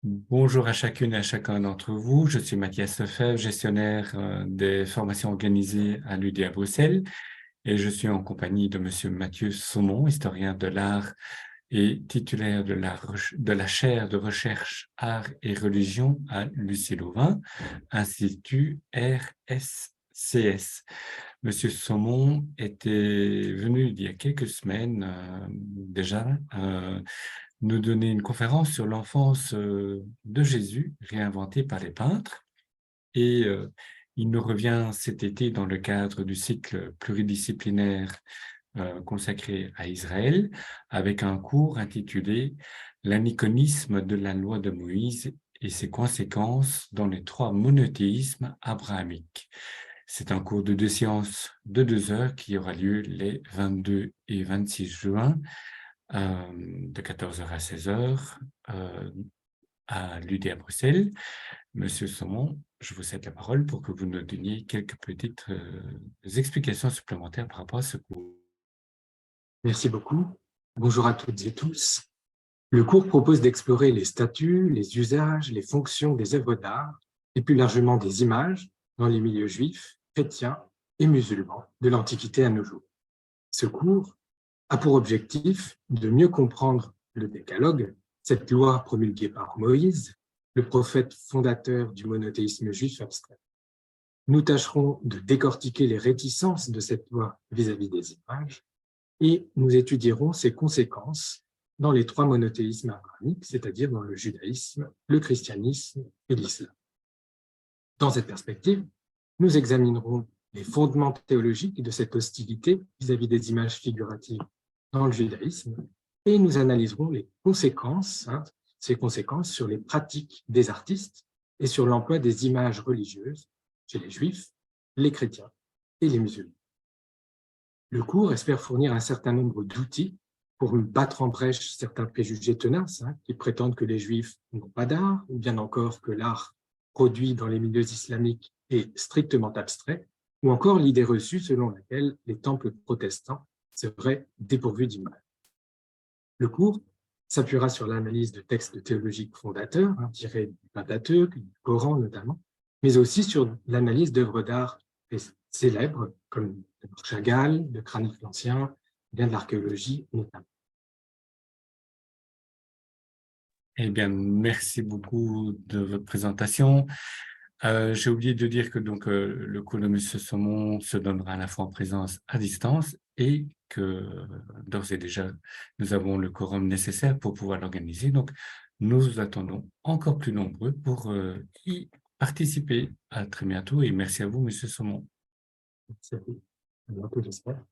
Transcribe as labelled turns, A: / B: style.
A: Bonjour à chacune et à chacun d'entre vous. Je suis Mathias Lefebvre, gestionnaire des formations organisées à l'UD à Bruxelles, et je suis en compagnie de Monsieur Mathieu Saumon, historien de l'art et titulaire de la chaire de recherche Art et Religion à Lucie Louvain, Institut RSCS. Monsieur Saumon était venu il y a quelques semaines déjà nous donner une conférence sur l'enfance de Jésus, réinventée par les peintres. Et il nous revient cet été dans le cadre du cycle pluridisciplinaire consacré à Israël, avec un cours intitulé « L'aniconisme de la loi de Moïse et ses conséquences dans les trois monothéismes abrahamiques ». C'est un cours de 2 séances de 2 heures qui aura lieu les 22 et 26 juin de 14 heures à 16 heures à l'UD à Bruxelles. Monsieur Saumon, je vous cède la parole pour que vous nous donniez quelques petites explications supplémentaires par rapport à ce cours.
B: Merci beaucoup. Bonjour à toutes et tous. Le cours propose d'explorer les statuts, les usages, les fonctions des œuvres d'art et plus largement des images dans les milieux juifs, chrétiens et musulmans de l'Antiquité à nos jours. Ce cours a pour objectif de mieux comprendre le Décalogue, cette loi promulguée par Moïse, le prophète fondateur du monothéisme juif abstrait. Nous tâcherons de décortiquer les réticences de cette loi vis-à-vis des images et nous étudierons ses conséquences dans les trois monothéismes abrahamiques, c'est-à-dire dans le judaïsme, le christianisme et l'islam. Dans cette perspective, nous examinerons les fondements théologiques de cette hostilité vis-à-vis des images figuratives dans le judaïsme et nous analyserons les conséquences, ces conséquences sur les pratiques des artistes et sur l'emploi des images religieuses chez les juifs, les chrétiens et les musulmans. Le cours espère fournir un certain nombre d'outils pour battre en brèche certains préjugés tenaces qui prétendent que les juifs n'ont pas d'art ou bien encore que l'art produit dans les milieux islamiques est strictement abstrait ou encore l'idée reçue selon laquelle les temples protestants seraient dépourvus d'images. Le cours s'appuiera sur l'analyse de textes théologiques fondateurs tirés du Pentateuque, du Coran notamment, mais aussi sur l'analyse d'œuvres d'art célèbres comme de Chagall, de Cranach l'Ancien, bien de l'archéologie notamment.
A: Eh bien, merci beaucoup de votre présentation. J'ai oublié de dire que donc le cours de M. Saumon se donnera à la fois en présence à distance et que d'ores et déjà, nous avons le quorum nécessaire pour pouvoir l'organiser. Donc, nous vous attendons encore plus nombreux pour y participer. À très bientôt et merci à vous, M. Saumon.
B: Merci à vous. À bientôt, j'espère.